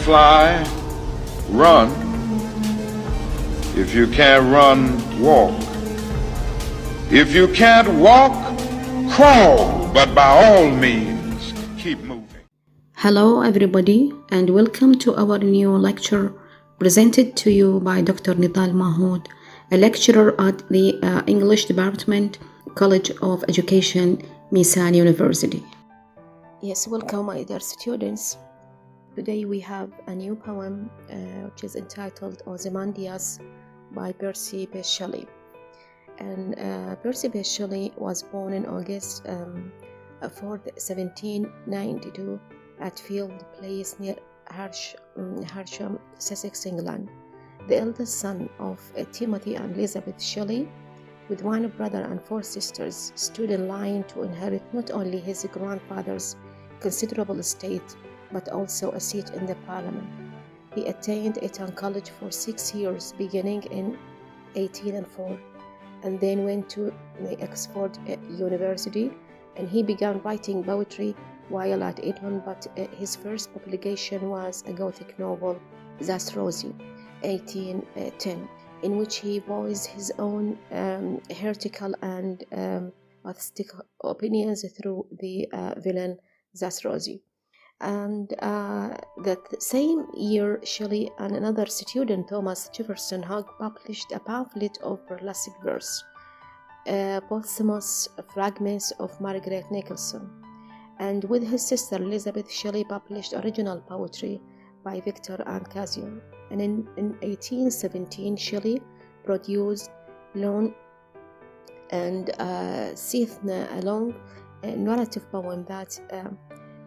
fly, run. If you can't run, walk. If you can't walk, crawl. But by all means, keep moving. Hello everybody and welcome to our new lecture presented to you by Dr. Nidal Mahmoud, a lecturer at the English Department, College of Education, Misan University. Yes, welcome my dear students. Today we have a new poem which is entitled Ozymandias by Percy Bysshe Shelly. And Percy Bysshe Shelly was born in August 4th, 1792 at Field Place near Hersham, Sussex, England. The eldest son of Timothy and Elizabeth Shelly, with one brother and four sisters, stood in line to inherit not only his grandfather's considerable estate, but also a seat in the Parliament. He attained Eton College for 6 years, beginning in 1804, and then went to the Oxford University, and he began writing poetry while at Eton, but his first publication was a Gothic novel, Zastrosi, 1810, in which he voiced his own heretical and atheistic opinions through the villain Zastrosi. And that same year, Shelley and another student, Thomas Jefferson Hogg, published a pamphlet of burlesque verse, posthumous fragments of Margaret Nicholson. And with his sister Elizabeth, Shelley published original poetry by Victor and Cassian. And in 1817, Shelley produced Lone and Seathna, a long narrative poem that,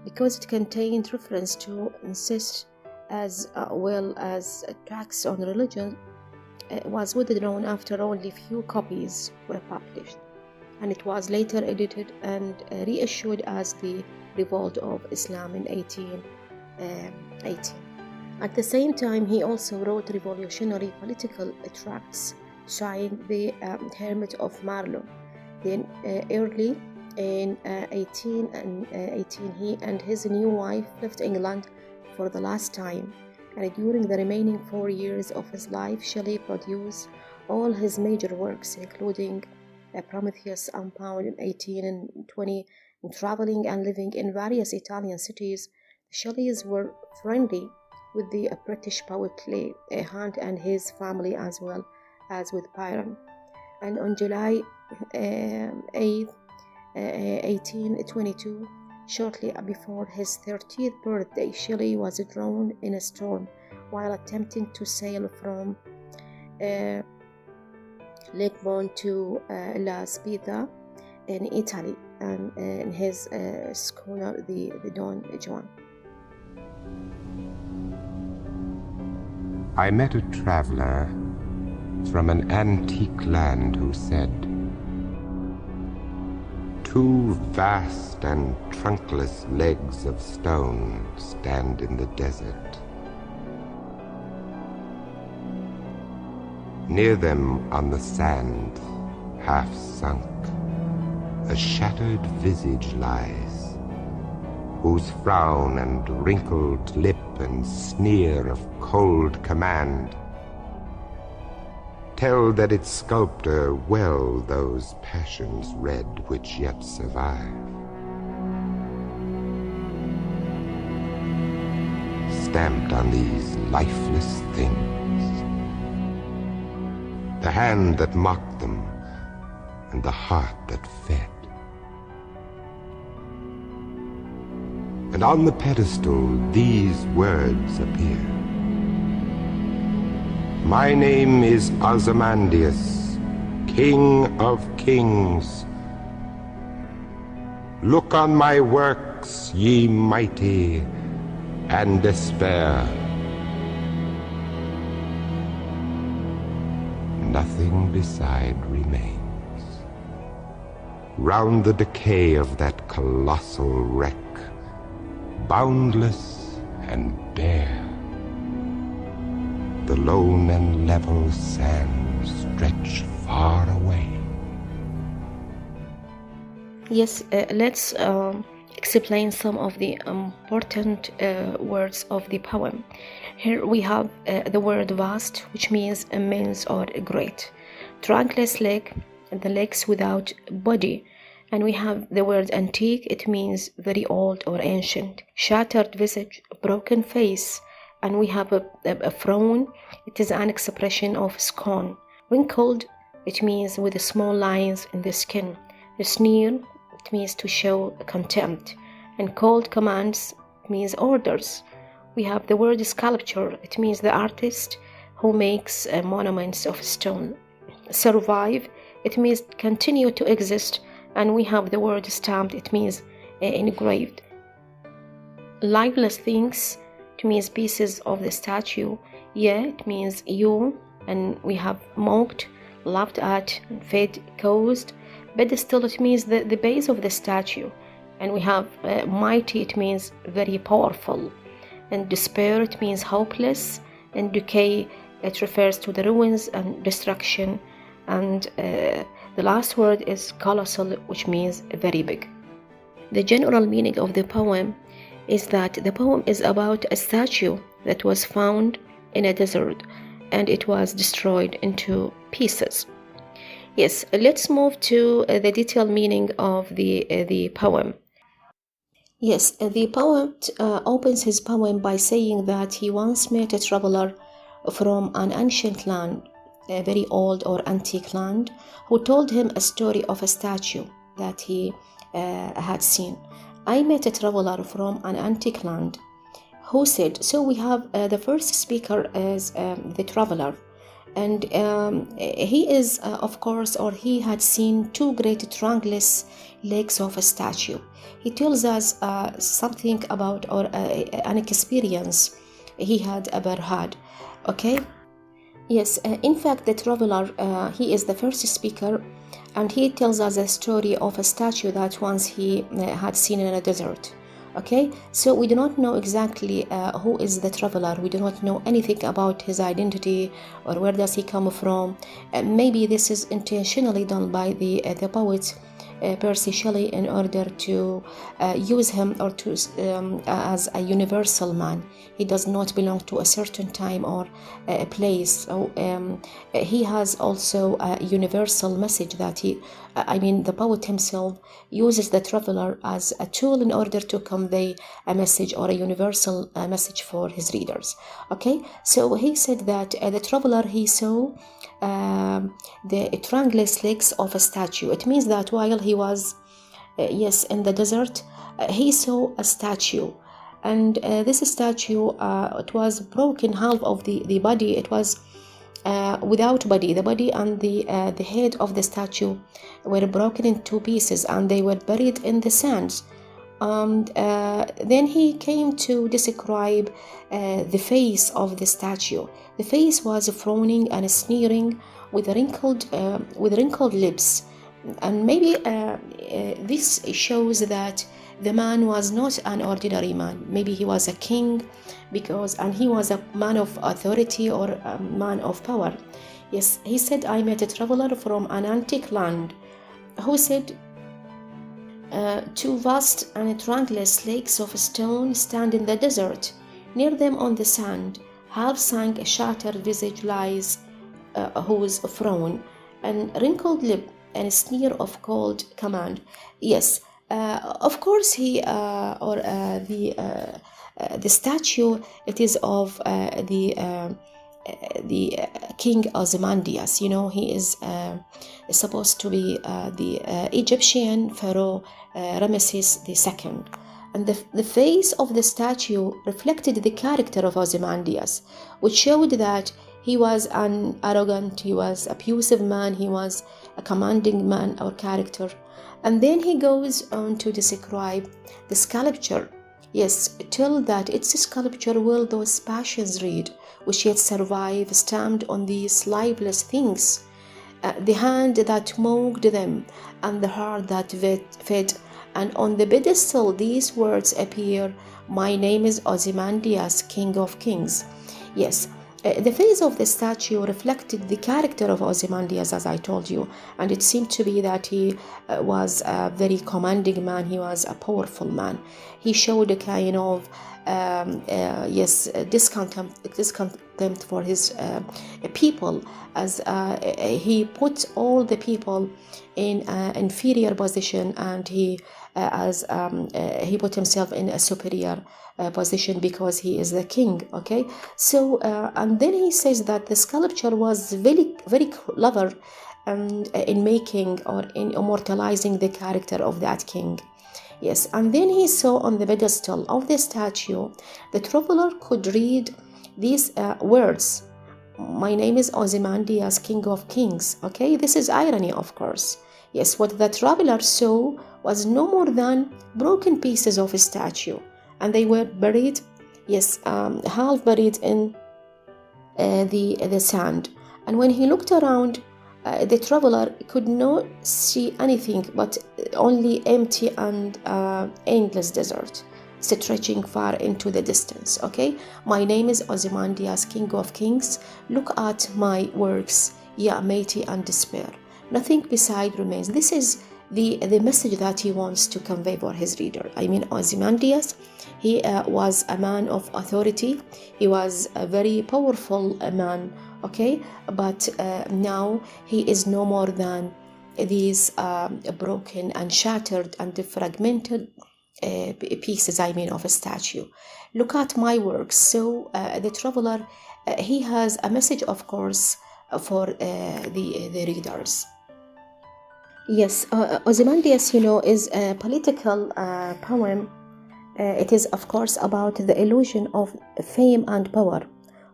because it contained reference to incest as well as tracts on religion, was withdrawn after only few copies were published, and it was later edited and reissued as the Revolt of Islam in 1818. At the same time, he also wrote revolutionary political tracts, signed The Hermit of Marlow. Then early in 1818, he and his new wife left England for the last time, and during the remaining 4 years of his life, Shelley produced all his major works, including Prometheus Unbound in 1820. Traveling and living in various Italian cities, the Shelleys were friendly with the British poet Leigh Hunt and his family, as well as with Byron. And on July 8th, 1822, shortly before his 30th birthday, Shelley was drowned in a storm while attempting to sail from Lisbon to La Spezia in Italy, and in his schooner, the Don Juan. I met a traveler from an antique land who said, "Two vast and trunkless legs of stone stand in the desert. Near them on the sand, half sunk, a shattered visage lies, whose frown and wrinkled lip and sneer of cold command tell that its sculptor well those passions read which yet survive. Stamped on these lifeless things, the hand that mocked them and the heart that fed. And on the pedestal these words appear: My name is Ozymandias, King of Kings. Look on my works, ye mighty, and despair. Nothing beside remains. Round the decay of that colossal wreck, boundless and bare, the lone and level sands stretch far away. Yes, let's explain some of the important words of the poem. Here we have the word vast, which means immense or great. Trunkless leg, the legs without body. And we have the word antique, it means very old or ancient. Shattered visage, broken face. And we have a frown, it is an expression of scorn. Wrinkled, it means with small lines in the skin. A sneer, it means to show contempt. And cold commands means orders. We have the word sculpture, it means the artist who makes monuments of stone. Survive, it means continue to exist. And we have the word stamped, it means engraved. Lifeless things, it means pieces of the statue. Yeah, it means you. And we have mocked, laughed at, fed, caused. Pedestal, it means the base of the statue. And we have mighty, it means very powerful. And despair, it means hopeless. And decay, it refers to the ruins and destruction. And the last word is colossal, which means very big. The general meaning of the poem is that the poem is about a statue that was found in a desert and it was destroyed into pieces. Yes, let's move to the detailed meaning of the poem. Yes, the poet opens his poem by saying that he once met a traveler from an ancient land, a very old or antique land, who told him a story of a statue that he had seen. I met a traveler from an antique land who said, so we have the first speaker is the traveler. And he is, of course, or he had seen two great trunkless legs of a statue. He tells us something about or an experience he had ever had. Okay? Yes, in fact, the traveler, he is the first speaker, and he tells us a story of a statue that once he had seen in a desert. Okay, so we do not know exactly who is the traveler. We do not know anything about his identity or where does he come from. Maybe this is intentionally done by the poet Percy Shelley in order to use him or to as a universal man. He does not belong to a certain time or a place. So he has also a universal message that the poet himself uses the traveler as a tool in order to convey a message or a universal message for his readers. Okay, so he said that the traveler, he saw the trunkless legs of a statue. It means that while he was in the desert, he saw a statue, and this statue it was broken. Half of the body, it was without body. The body and the head of the statue were broken in two pieces, and they were buried in the sands. And then he came to describe the face of the statue. The face was frowning and sneering with wrinkled lips. And maybe this shows that the man was not an ordinary man. Maybe he was a king, and he was a man of authority or a man of power. Yes, he said, I met a traveler from an antique land who said, two vast and trunkless legs of stone stand in the desert. Near them on the sand, half sunk, a shattered visage lies, whose frown and wrinkled lip and a sneer of cold command. Yes, of course the statue, it is of the King Ozymandias. He is supposed to be the Egyptian pharaoh Ramesses II. And the face of the statue reflected the character of Ozymandias, which showed that he was an arrogant, he was an abusive man, he was a commanding man or character. And then he goes on to describe the sculpture. Yes, till that its sculpture will those passions read, which yet survive, stamped on these lifeless things. The hand that mocked them, and the heart that fed. And on the pedestal these words appear, my name is Ozymandias, King of Kings. Yes, The face of the statue reflected the character of Ozymandias, as I told you, and it seemed to be that he was a very commanding man. He was a powerful man. He showed a kind of discontent for his people, as he put all the people in an inferior position, and he put himself in a superior position because he is the king. Okay, so and then he says that the sculpture was very, very clever in making or in immortalizing the character of that king. Yes, and then he saw on the pedestal of the statue, the traveler could read these words: "My name is Ozymandias, King of Kings." Okay, this is irony, of course. Yes, what the traveler saw was no more than broken pieces of a statue, and they were buried, half buried in the sand. And when he looked around, the traveler could not see anything but only empty and endless desert, stretching far into the distance. Okay, "My name is Ozymandias, King of Kings. Look at my works, ye mighty and despair. Nothing beside remains." This is the message that he wants to convey for his reader. I mean, Ozymandias, he was a man of authority. He was a very powerful man, okay? But now he is no more than these broken and shattered and fragmented pieces, of a statue. "Look at my works." So the traveler, he has a message, of course, for the readers. Yes, Ozymandias, is a political poem. It is, of course, about the illusion of fame and power.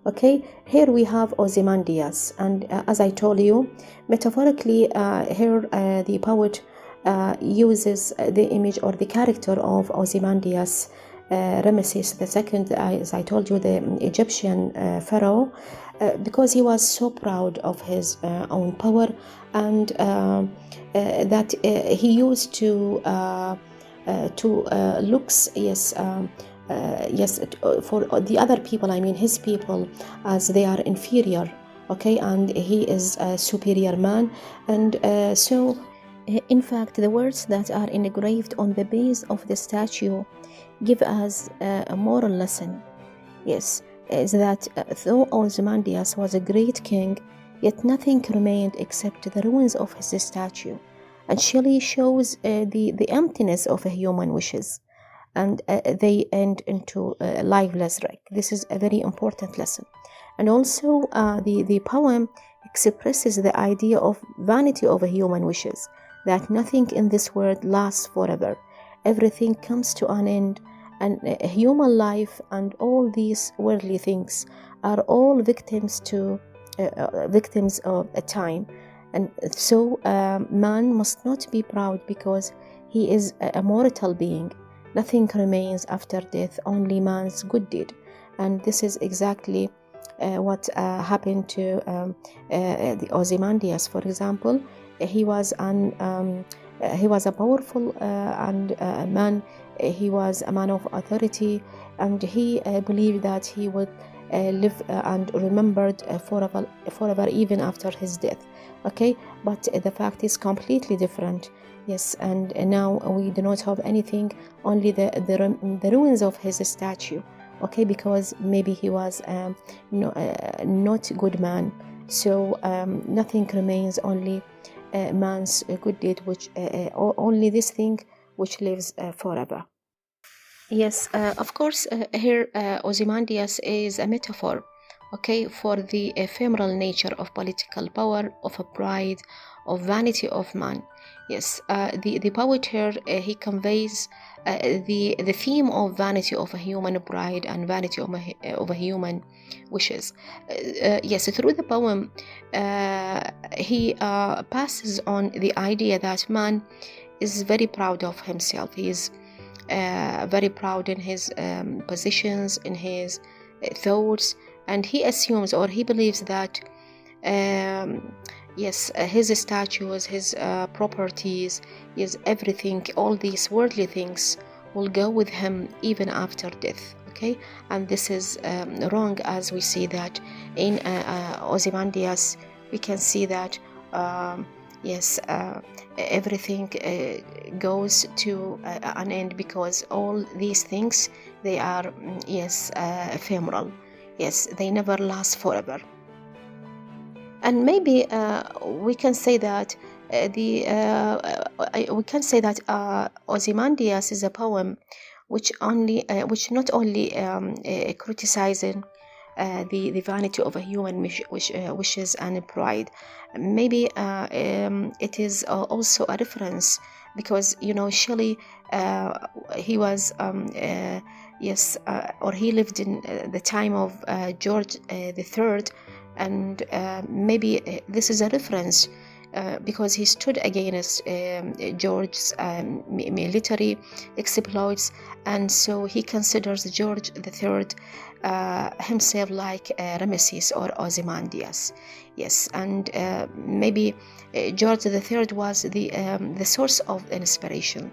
Okay, here we have Ozymandias, and as I told you, metaphorically, here the poet uses the image or the character of Ozymandias, Ramesses II, as I told you, the Egyptian pharaoh, because he was so proud of his own power, and that he used to looks, for the other people, his people, as they are inferior, okay, and he is a superior man. And so in fact, the words that are engraved on the base of the statue give us a moral lesson. Yes, is that though Ozymandias was a great king, yet nothing remained except the ruins of his statue. And Shelley shows the emptiness of human wishes, and they end into a lifeless wreck. This is a very important lesson. And also the poem expresses the idea of vanity of human wishes, that nothing in this world lasts forever. Everything comes to an end, and human life and all these worldly things are all victims of a time. And so man must not be proud, because he is a mortal being. Nothing remains after death, only man's good deed. And this is exactly what happened to the Ozymandias. For example, he was a powerful man. He was a man of authority, and he believed that he would live and remembered forever, even after his death. Okay, but the fact is completely different. Yes, and now we do not have anything, only the ruins of his statue. Okay, because maybe he was not a good man. So nothing remains, only man's good deed, which only this thing which lives forever. Yes, of course, here Ozymandias is a metaphor, okay, for the ephemeral nature of political power, of a pride, of vanity of man. Yes, the poet here, he conveys the theme of vanity of a human pride and vanity of a human wishes. Yes, through the poem, he passes on the idea that man is very proud of himself. He is very proud in his positions, in his thoughts, and he assumes, or he believes that his statues, his properties, his everything, all these worldly things will go with him even after death. okay? And this is wrong, as we see that in Ozymandias we can see that yes, everything goes to an end, because all these things, they are yes, ephemeral. Yes, they never last forever. And maybe we can say that Ozymandias is a poem which not only criticizing the vanity of a human wishes and pride. Maybe it is also a reference, because Shelley, he was or he lived in the time of George III, and maybe this is a reference because he stood against George's military exploits, and so he considers George III himself like Ramesses or Ozymandias. Yes, and maybe George III was the source of inspiration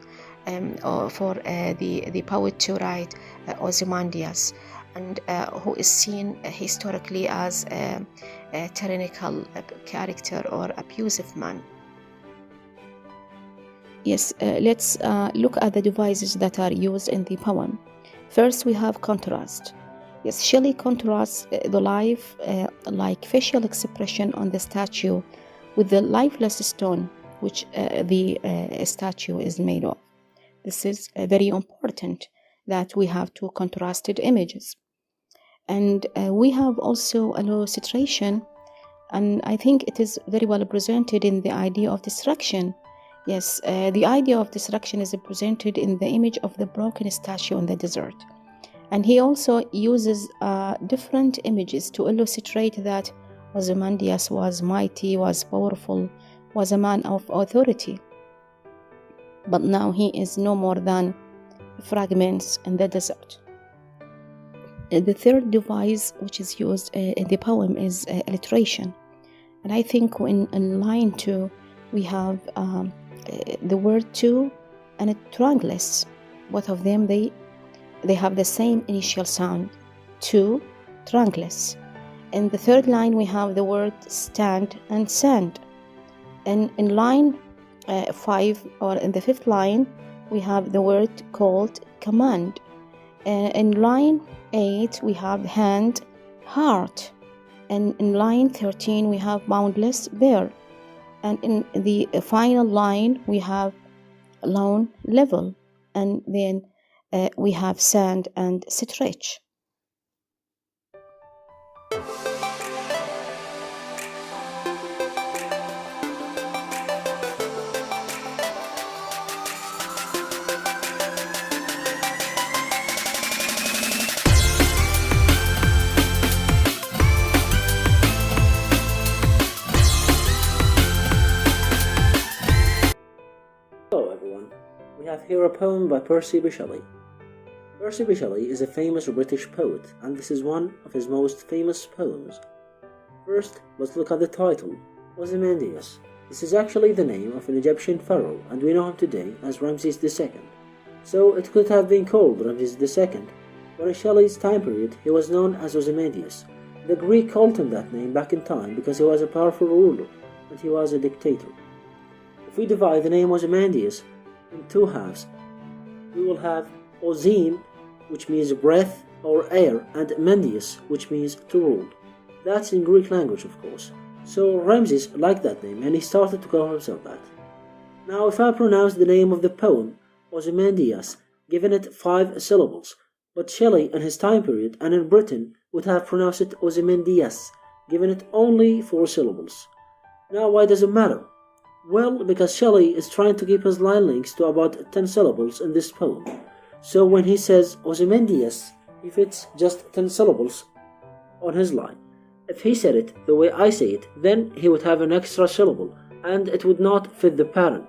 for the poet to write Ozymandias, and who is seen historically as a tyrannical character or abusive man. Yes, let's look at the devices that are used in the poem. First, we have contrast. Yes, Shelley contrasts the life like facial expression on the statue with the lifeless stone which the statue is made of. This is very important, that we have two contrasted images. And we have also a low situation, and I think it is very well presented in the idea of destruction. Yes, the idea of destruction is presented in the image of the broken statue in the desert. And he also uses different images to illustrate that Ozymandias was mighty, was powerful, was a man of authority. But now he is no more than fragments in the desert. The third device which is used in the poem is alliteration. And I think in line 2 we have the word to and triangless. Both of them, they have the same initial sound, to, triangless. In the third line we have the word stand and sand. And in line 5, or in the fifth line, we have the word called, command. In line 8 we have hand, heart. And in line 13 we have boundless, bear. And in the final line we have lone, level. And then we have sand and stretch. Hello everyone, we have here a poem by Percy Bysshe. Percy Bysshe is a famous British poet, and this is one of his most famous poems. First, let's look at the title, Ozymandias. This is actually the name of an Egyptian pharaoh, and we know him today as Ramses II. So it could have been called Ramses II, but in Shelley's time period he was known as Ozymandias. The Greek called him that name back in time because he was a powerful ruler, and he was a dictator. If we divide the name Ozymandias in two halves, we will have Ozym, which means breath or air, and Mandius, which means to rule. That's in Greek language, of course. So Ramses liked that name, and he started to call himself that. Now, if I pronounce the name of the poem Ozymandias, giving it 5 syllables, but Shelley in his time period and in Britain would have pronounced it Ozymandias, giving it only 4 syllables. Now, why does it matter? Well, because Shelley is trying to keep his line lengths to about 10 syllables in this poem. So when he says Ozymandias, he fits just 10 syllables on his line. If he said it the way I say it, then he would have an extra syllable, and it would not fit the pattern.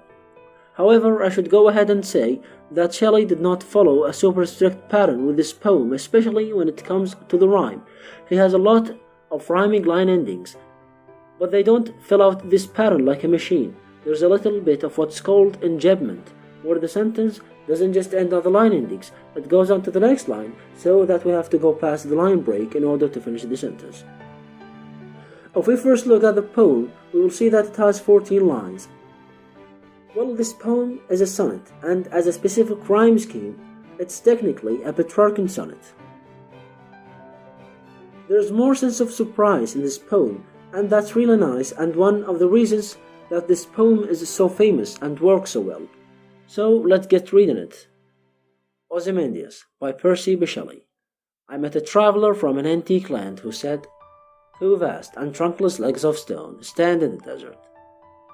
However, I should go ahead and say that Shelley did not follow a super strict pattern with this poem, especially when it comes to the rhyme. He has a lot of rhyming line endings, but they don't fill out this pattern like a machine. There's a little bit of what's called enjambment, where the sentence doesn't just end on the line index, it goes on to the next line, so that we have to go past the line break in order to finish the sentence. If we first look at the poem, we will see that it has 14 lines. Well, this poem is a sonnet, and as a specific rhyme scheme, it's technically a Petrarchan sonnet. There's more sense of surprise in this poem, and that's really nice, and one of the reasons that this poem is so famous and works so well. So let's get reading it. Ozymandias by Percy Bysshe. I met a traveller from an antique land who said, "Two vast and trunkless legs of stone stand in the desert."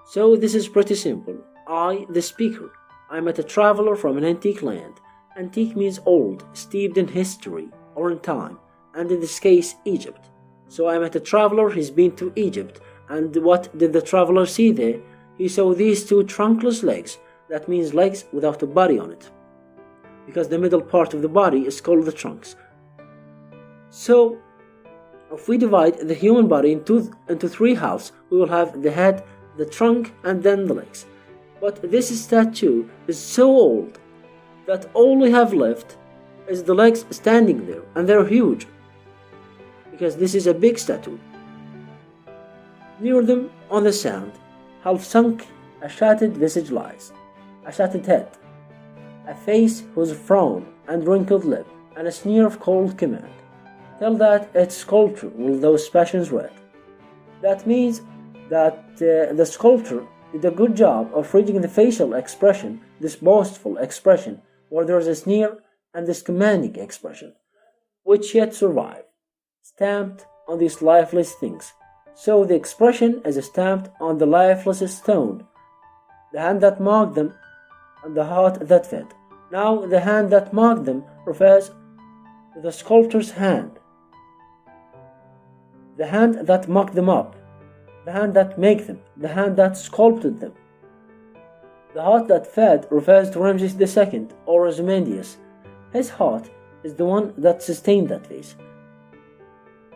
So this is pretty simple. I, the speaker, I met a traveller from an antique land. Antique means old, steeped in history or in time, and in this case Egypt. So I met a traveller, he's been to Egypt, and what did the traveller see there? He saw these two trunkless legs. That means legs without a body on it, because the middle part of the body is called the trunks. So if we divide the human body into three halves, we will have the head, the trunk, and then the legs. But this statue is so old that all we have left is the legs standing there, and they're huge, because this is a big statue. Near them, on the sand, half sunk, a shattered visage lies, a shattered head, a face whose frown and wrinkled lip, and a sneer of cold command tell that its sculptor will those passions read. That means that the sculptor did a good job of reading the facial expression, this boastful expression, where there is a sneer and this commanding expression, which yet survive, stamped on these lifeless things. So the expression is stamped on the lifeless stone, the hand that mocked them and the heart that fed. Now the hand that mocked them refers to the sculptor's hand, the hand that mocked them up, the hand that made them, the hand that sculpted them. The heart that fed refers to Ramses II or Ozymandias. His heart is the one that sustained that face.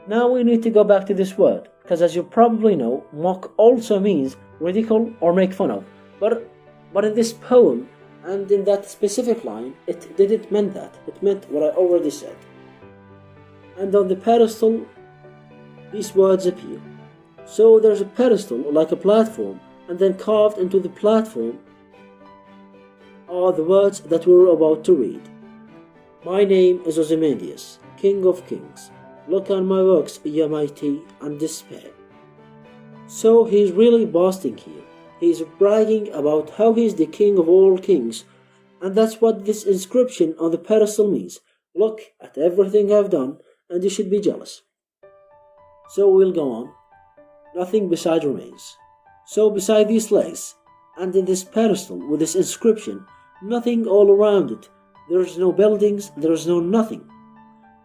Now we need to go back to this word, because as you probably know, mock also means ridicule or make fun of. But in this poem, and in that specific line, it didn't mean that. It meant what I already said. And on the pedestal, these words appear. So there's a pedestal, like a platform, and then carved into the platform are the words that we were about to read. My name is Ozymandias, King of Kings. Look on my works, ye mighty, and despair. So he's really boasting here. He's bragging about how he's the king of all kings, and that's what this inscription on the pedestal means. Look at everything I've done, and you should be jealous. So we'll go on. Nothing beside remains. So beside these legs, and in this pedestal with this inscription, nothing all around it. There's no buildings, there's no nothing.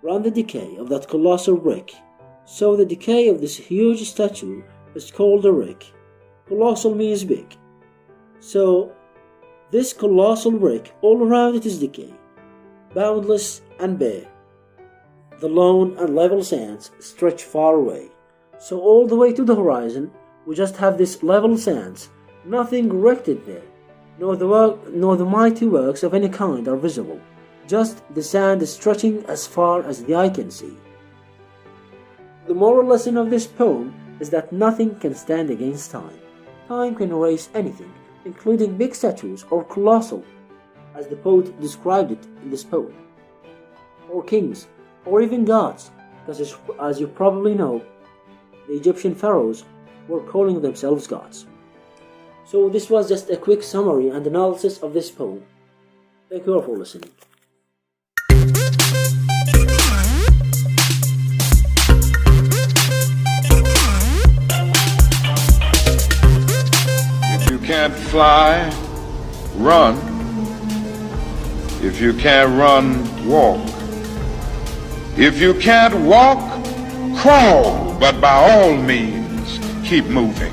Round the decay of that colossal brick. So the decay of this huge statue is called a brick. Colossal means big. So this colossal brick, all around it is decay, boundless and bare. The lone and level sands stretch far away. So all the way to the horizon, we just have this level sands, nothing erected there, nor the mighty works of any kind are visible. Just the sand is stretching as far as the eye can see. The moral lesson of this poem is that nothing can stand against time. Time can erase anything, including big statues or colossal, as the poet described it in this poem, or kings, or even gods, because as you probably know, the Egyptian pharaohs were calling themselves gods. So this was just a quick summary and analysis of this poem. Thank you all for listening. If you can't fly, run. If you can't run, walk. If you can't walk, crawl, but by all means, keep moving.